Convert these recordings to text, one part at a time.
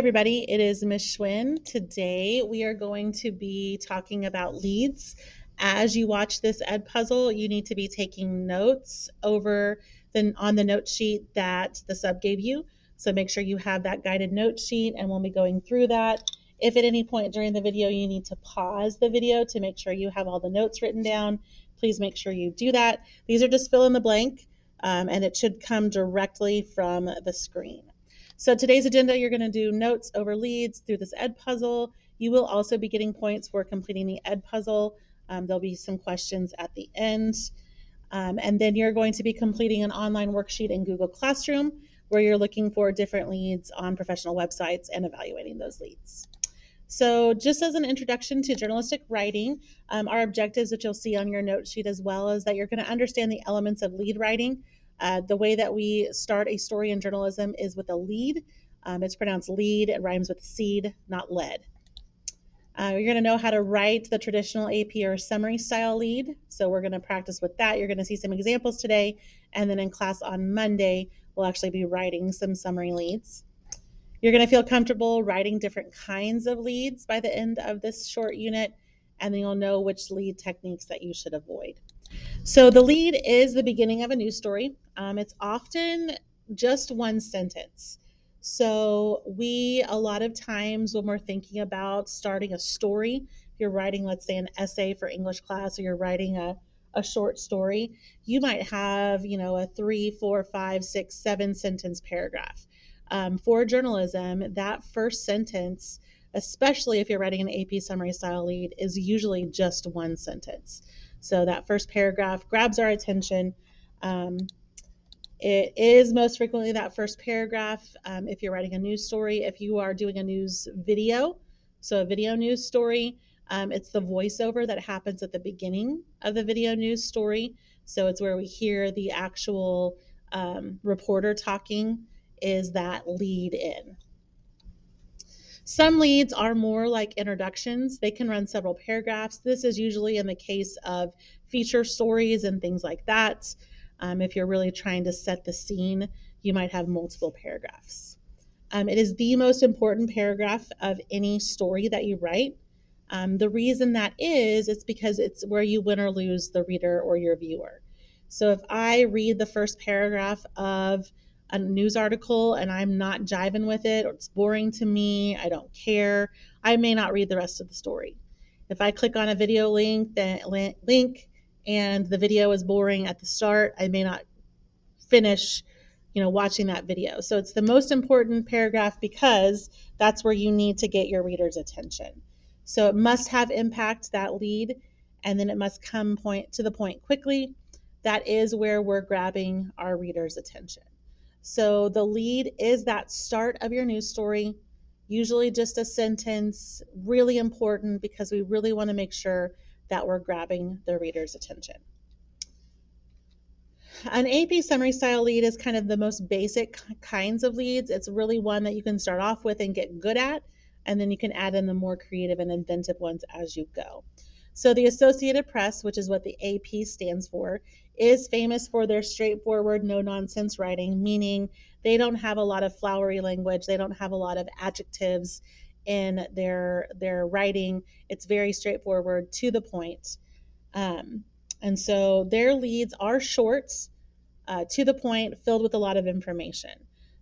everybody, it is Miss Schwinn. Today we are going to be talking about leads. As you watch this ed puzzle, you need to be taking notes on the note sheet that the sub gave you. So make sure you have that guided note sheet and we'll be going through that. If at any point during the video you need to pause the video to make sure you have all the notes written down, please make sure you do that. These are just fill in the blank and it should come directly from the screen. So today's agenda, you're going to do notes over leads through this ed puzzle. You will also be getting points for completing the ed puzzle. There'll be some questions at the end. And then you're going to be completing an online worksheet in Google Classroom where you're looking for different leads on professional websites and evaluating those leads. So just as an introduction to journalistic writing, our objectives that you'll see on your note sheet as well is that you're going to understand the elements of lead writing. The way that we start a story in journalism is with a lead. It's pronounced lead. It rhymes with seed, not lead. You're going to know how to write the traditional AP or summary style lead. So we're going to practice with that. You're going to see some examples today. And then in class on Monday, we'll actually be writing some summary leads. You're going to feel comfortable writing different kinds of leads by the end of this short unit. And then you'll know which lead techniques that you should avoid. So the lead is the beginning of a news story. It's often just one sentence. So a lot of times when we're thinking about starting a story, if you're writing, let's say, an essay for English class, or you're writing a short story, you might have, a 3, 4, 5, 6, 7 sentence paragraph. For journalism, that first sentence, especially if you're writing an AP summary style lead, is usually just one sentence. So that first paragraph grabs our attention. It is most frequently that first paragraph if you're writing a news story. If you are doing a news video, so a video news story, it's the voiceover that happens at the beginning of the video news story. So it's where we hear the actual reporter talking, is that lead in. Some leads are more like introductions. They can run several paragraphs. This is usually in the case of feature stories and things like that. If you're really trying to set the scene, you might have multiple paragraphs. It is the most important paragraph of any story that you write. The reason that it's because it's where you win or lose the reader or your viewer. So if I read the first paragraph of a news article and I'm not jiving with it, or it's boring to me, I don't care, I may not read the rest of the story. If I click on a video link and the video is boring at the start, I may not finish watching that video. So it's the most important paragraph because that's where you need to get your reader's attention. So it must have impact, that lead, and then it must come to the point quickly. That is where we're grabbing our reader's attention. So the lead is that start of your news story, usually just a sentence, really important because we really want to make sure that we're grabbing the reader's attention. An AP summary style lead is kind of the most basic kinds of leads. It's really one that you can start off with and get good at, and then you can add in the more creative and inventive ones as you go. So the Associated Press, which is what the AP stands for, is famous for their straightforward, no-nonsense writing, meaning they don't have a lot of flowery language. They don't have a lot of adjectives in their writing. It's very straightforward, to the point. And so their leads are short, to the point, filled with a lot of information.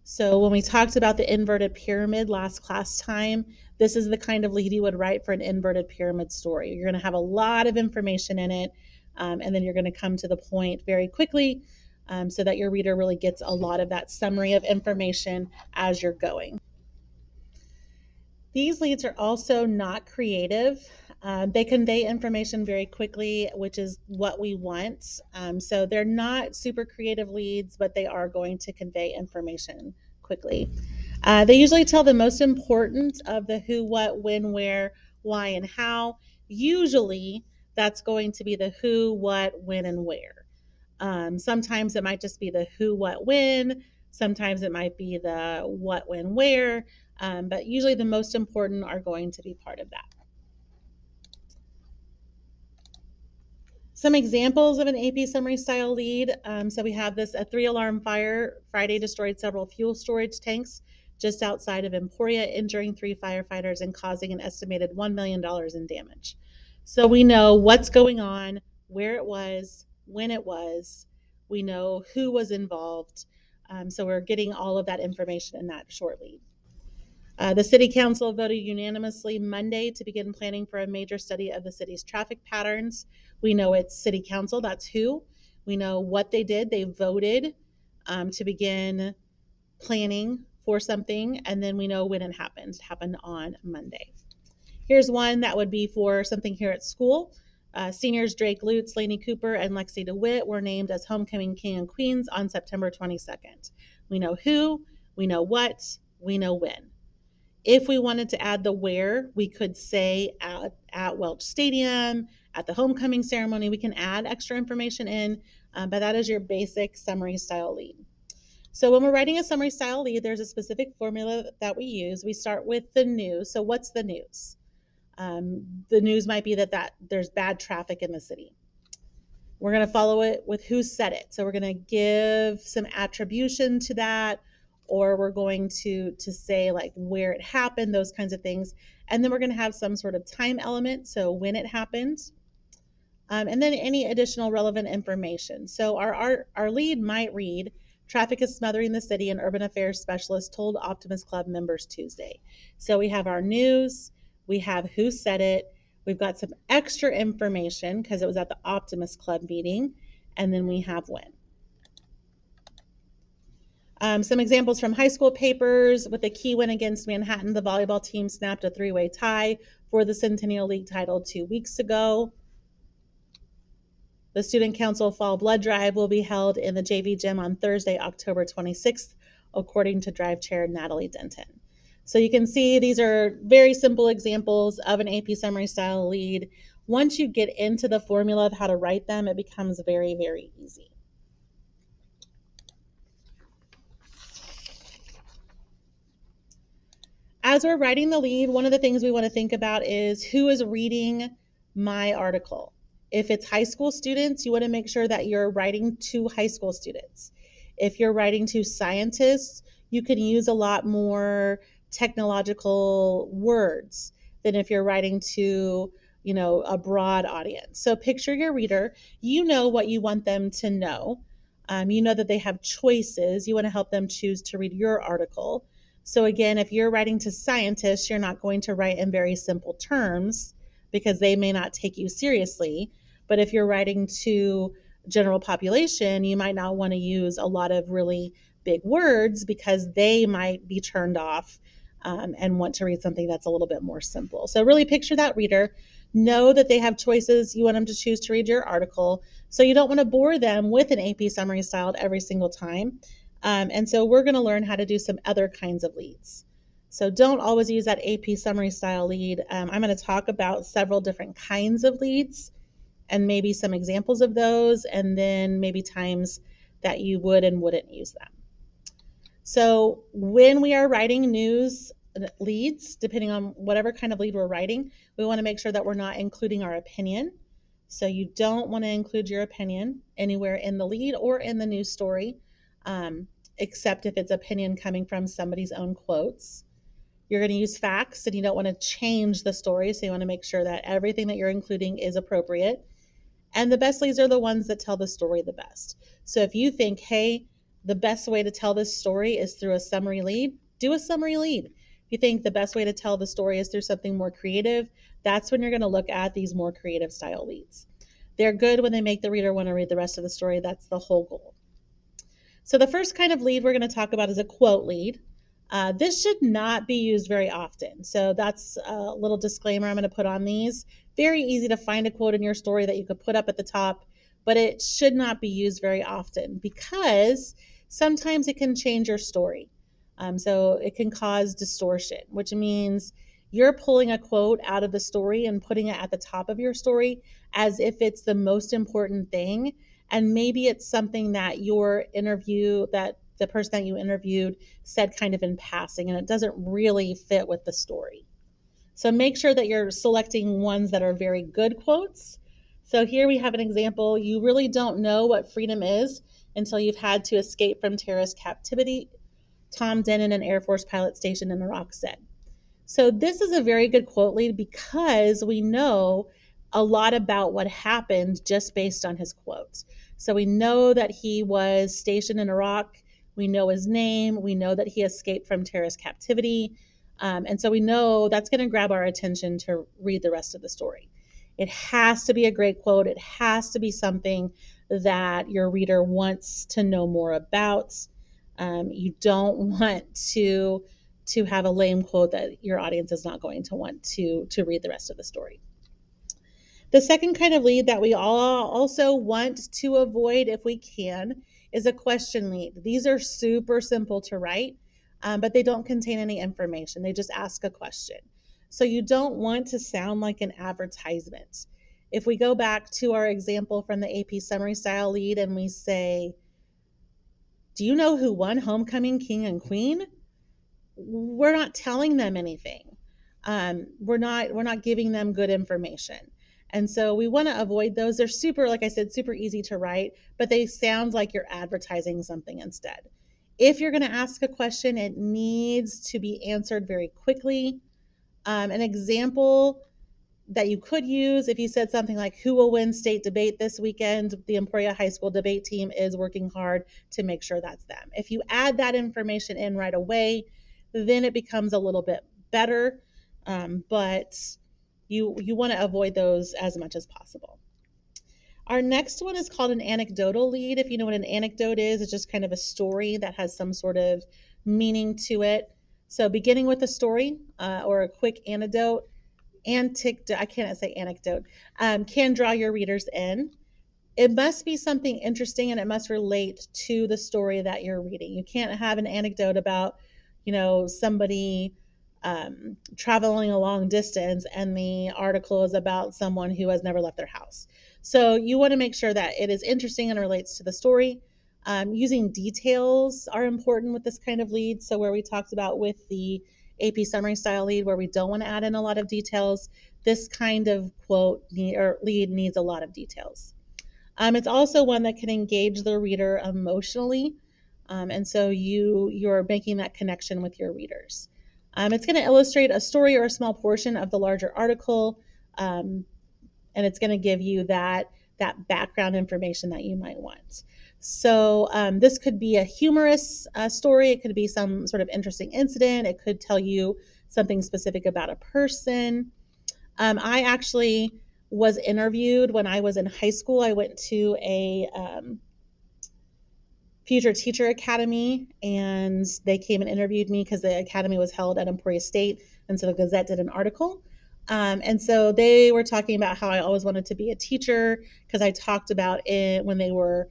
So when we talked about the inverted pyramid last class time, this is the kind of lead you would write for an inverted pyramid story. You're going to have a lot of information in it, and then you're going to come to the point very quickly so that your reader really gets a lot of that summary of information as you're going. These leads are also not creative. They convey information very quickly, which is what we want. So they're not super creative leads, but they are going to convey information quickly. They usually tell the most important of the who, what, when, where, why, and how. Usually that's going to be the who, what, when, and where. Sometimes it might just be the who, what, when. Sometimes it might be the what, when, where. But usually the most important are going to be part of that. Some examples of an AP summary style lead. So we have this: a 3-alarm fire Friday destroyed several fuel storage tanks. just outside of Emporia, injuring 3 firefighters and causing an estimated $1 million in damage. So we know what's going on, where it was, when it was. We know who was involved. So we're getting all of that information in that short lead. The City Council voted unanimously Monday to begin planning for a major study of the city's traffic patterns. We know it's City Council, that's who. We know what they did. They voted to begin planning for something, and then we know when it happened. It happened on Monday. Here's one that would be for something here at school. Seniors Drake Lutz, Lainey Cooper, and Lexi DeWitt were named as homecoming king and queens on September 22nd. We know who, we know what, we know when. If we wanted to add the where, we could say at Welch Stadium, at the homecoming ceremony. We can add extra information in, but that is your basic summary style lead. So when we're writing a summary style lead, there's a specific formula that we use. We start with the news. So what's the news? The news might be that there's bad traffic in the city. We're going to follow it with who said it. So we're going to give some attribution to that, or we're going to say like where it happened, those kinds of things. And then we're going to have some sort of time element, so when it happened, and then any additional relevant information. So our lead might read, traffic is smothering the city, and urban affairs specialist told Optimist Club members Tuesday. So we have our news, we have who said it, we've got some extra information because it was at the Optimist Club meeting, and then we have when. Some examples from high school papers. With a key win against Manhattan, the volleyball team snapped a 3-way tie for the Centennial League title 2 weeks ago. The Student Council Fall Blood Drive will be held in the JV Gym on Thursday, October 26th, according to Drive Chair Natalie Denton. So you can see these are very simple examples of an AP summary style lead. Once you get into the formula of how to write them, it becomes very, very easy. As we're writing the lead, one of the things we want to think about is who is reading my article. If it's high school students, you want to make sure that you're writing to high school students. If you're writing to scientists, you can use a lot more technological words than if you're writing to, a broad audience. So picture your reader. You know what you want them to know. You know that they have choices. You want to help them choose to read your article. So again, if you're writing to scientists, you're not going to write in very simple terms because they may not take you seriously. But if you're writing to general population, you might not want to use a lot of really big words because they might be turned off and want to read something that's a little bit more simple. So really picture that reader. Know that they have choices. You want them to choose to read your article. So you don't want to bore them with an AP summary style every single time. And so we're going to learn how to do some other kinds of leads. So don't always use that AP summary style lead. I'm going to talk about several different kinds of leads and maybe some examples of those, and then maybe times that you would and wouldn't use them. So when we are writing news leads, depending on whatever kind of lead we're writing, we want to make sure that we're not including our opinion. So you don't want to include your opinion anywhere in the lead or in the news story, except if it's opinion coming from somebody's own quotes. You're going to use facts, and you don't want to change the story, so you want to make sure that everything that you're including is appropriate. And the best leads are the ones that tell the story the best. So if you think, hey, the best way to tell this story is through a summary lead, do a summary lead. If you think the best way to tell the story is through something more creative, that's when you're going to look at these more creative style leads. They're good when they make the reader want to read the rest of the story. That's the whole goal. So the first kind of lead we're going to talk about is a quote lead. This should not be used very often. So that's a little disclaimer I'm going to put on these. Very easy to find a quote in your story that you could put up at the top, but it should not be used very often because sometimes it can change your story. So it can cause distortion, which means you're pulling a quote out of the story and putting it at the top of your story as if it's the most important thing. And maybe it's something that the person that you interviewed said kind of in passing, and it doesn't really fit with the story. So make sure that you're selecting ones that are very good quotes. So here we have an example. You really don't know what freedom is until you've had to escape from terrorist captivity. Tom Dennen, an Air Force pilot stationed in Iraq, said. So this is a very good quote lead because we know a lot about what happened just based on his quotes. So we know that he was stationed in Iraq. We know his name. We know that he escaped from terrorist captivity. And so we know that's going to grab our attention to read the rest of the story. It has to be a great quote. It has to be something that your reader wants to know more about. You don't want to have a lame quote that your audience is not going to want to read the rest of the story. The second kind of lead that we all also want to avoid if we can is a question lead. These are super simple to write, but they don't contain any information. They just ask a question. So you don't want to sound like an advertisement. If we go back to our example from the AP summary style lead and we say, do you know who won Homecoming King and Queen? We're not telling them anything. We're not giving them good information. And so we want to avoid those. They're super, like I said, super easy to write, but they sound like you're advertising something instead. If you're going to ask a question, it needs to be answered very quickly. An example that you could use if you said something like, who will win state debate this weekend? The Emporia High School debate team is working hard to make sure that's them. If you add that information in right away, then it becomes a little bit better, but you want to avoid those as much as possible. Our next one is called an anecdotal lead. If you know what an anecdote is, it's just kind of a story that has some sort of meaning to it. So beginning with a story or a quick anecdote, I cannot say anecdote, can draw your readers in. It must be something interesting and it must relate to the story that you're reading. You can't have an anecdote about, somebody traveling a long distance and the article is about someone who has never left their house. So you want to make sure that it is interesting and relates to the story. Using details are important with this kind of lead. So where we talked about with the AP summary style lead where we don't want to add in a lot of details, this kind of quote or lead needs a lot of details. It's also one that can engage the reader emotionally. And so you're making that connection with your readers. It's going to illustrate a story or a small portion of the larger article, and it's going to give you that background information that you might want. So this could be a humorous story. It could be some sort of interesting incident. It could tell you something specific about a person. I actually was interviewed when I was in high school. I went to a Future Teacher Academy, and they came and interviewed me because the academy was held at Emporia State, and so the Gazette did an article. And so they were talking about how I always wanted to be a teacher because I talked about it when they were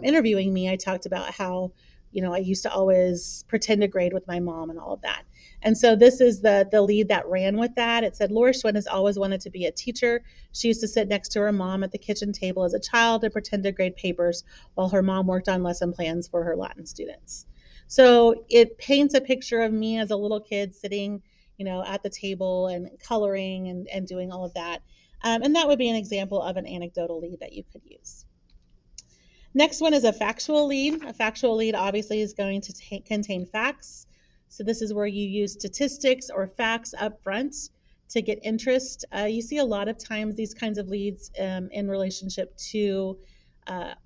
interviewing me. I talked about how, I used to always pretend to grade with my mom and all of that. And so this is the lead that ran with that. It said, Laura Schwinn has always wanted to be a teacher. She used to sit next to her mom at the kitchen table as a child and pretend to grade papers while her mom worked on lesson plans for her Latin students. So it paints a picture of me as a little kid sitting, at the table and coloring and doing all of that. And that would be an example of an anecdotal lead that you could use. Next one is a factual lead. A factual lead obviously is going to contain facts. So this is where you use statistics or facts up front to get interest. You see a lot of times these kinds of leads in relationship to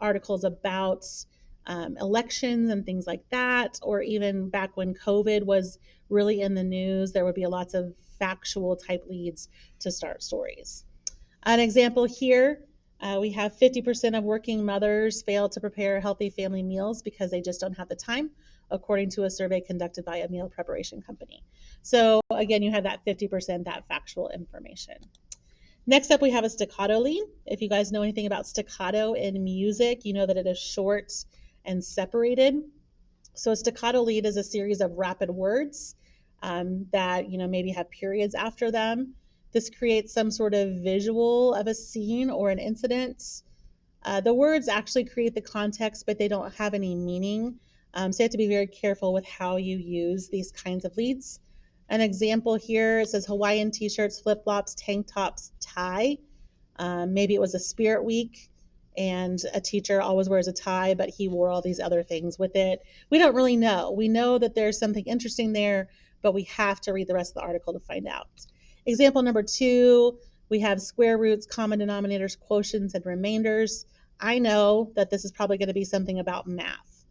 articles about elections and things like that, or even back when COVID was really in the news, there would be lots of factual type leads to start stories. An example here, we have 50% of working mothers fail to prepare healthy family meals because they just don't have the time, according to a survey conducted by a meal preparation company. So again, you have that 50%, that factual information. Next up, we have a staccato lead. If you guys know anything about staccato in music, you know that it is short and separated. So a staccato lead is a series of rapid words that maybe have periods after them. This creates some sort of visual of a scene or an incident. The words actually create the context, but they don't have any meaning. So you have to be very careful with how you use these kinds of leads. An example here, it says Hawaiian t-shirts, flip-flops, tank tops, tie. Maybe it was a spirit week and a teacher always wears a tie, but he wore all these other things with it. We don't really know. We know that there's something interesting there, but we have to read the rest of the article to find out. Example number 2, we have square roots, common denominators, quotients, and remainders. I know that this is probably going to be something about math.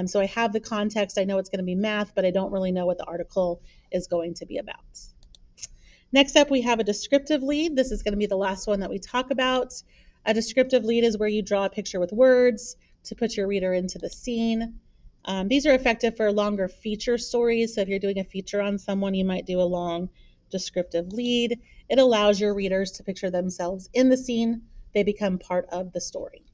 So I have the context. I know it's going to be math, but I don't really know what the article is going to be about. Next up, we have a descriptive lead. This is going to be the last one that we talk about. A descriptive lead is where you draw a picture with words to put your reader into the scene. These are effective for longer feature stories. So if you're doing a feature on someone, you might do a long descriptive lead. It allows your readers to picture themselves in the scene. They become part of the story.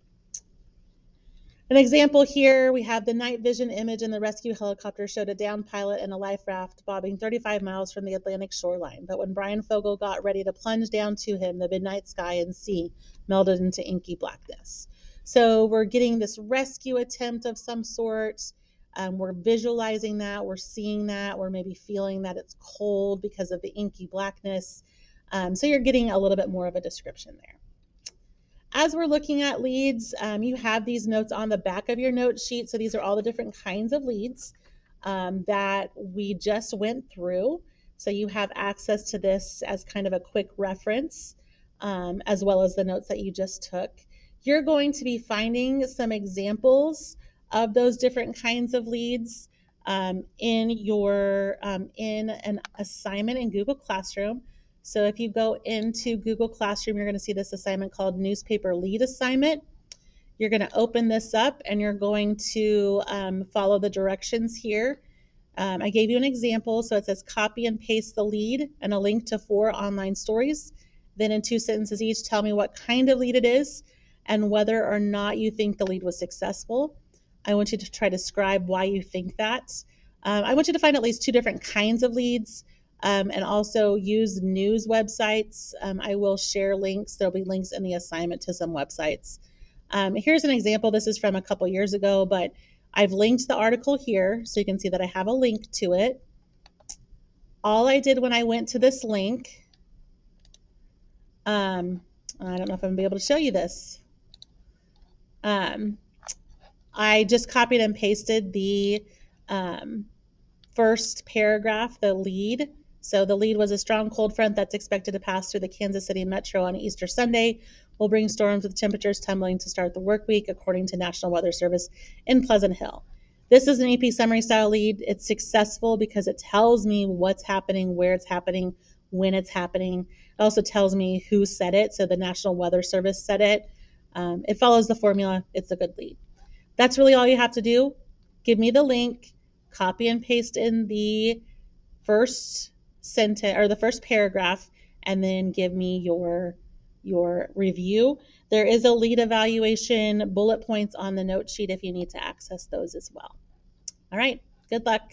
An example here, we have the night vision image in the rescue helicopter showed a downed pilot and a life raft bobbing 35 miles from the Atlantic shoreline. But when Brian Fogel got ready to plunge down to him, the midnight sky and sea melded into inky blackness. So we're getting this rescue attempt of some sort. We're visualizing that, we're seeing that, we're maybe feeling that it's cold because of the inky blackness. So you're getting a little bit more of a description there. As we're looking at leads, you have these notes on the back of your note sheet. So these are all the different kinds of leads that we just went through. So you have access to this as kind of a quick reference, as well as the notes that you just took. You're going to be finding some examples of those different kinds of leads in an assignment in Google Classroom. So if you go into Google Classroom, you're going to see this assignment called Newspaper Lead Assignment. You're going to open this up and you're going to follow the directions here. I gave you an example. So it says copy and paste the lead and a link to 4 online stories. Then in 2 sentences each, tell me what kind of lead it is and whether or not you think the lead was successful. I want you to try to describe why you think that. I want you to find at least 2 different kinds of leads. And also use news websites. I will share links. There'll be links in the assignment to some websites. Here's an example. This is from a couple years ago, but I've linked the article here so you can see that I have a link to it. All I did when I went to this link, I don't know if I'm going to be able to show you this. I just copied and pasted the first paragraph, the lead. So the lead was a strong cold front that's expected to pass through the Kansas City metro on Easter Sunday will bring storms with temperatures tumbling to start the work week, according to National Weather Service in Pleasant Hill. This is an AP summary style lead. It's successful because it tells me what's happening, where it's happening, when it's happening. It also tells me who said it. So the National Weather Service said it. It follows the formula. It's a good lead. That's really all you have to do. Give me the link, copy and paste in the first sentence or the first paragraph, and then give me your review. There is a lead evaluation bullet points on the note sheet if you need to access those as well. All right, good luck.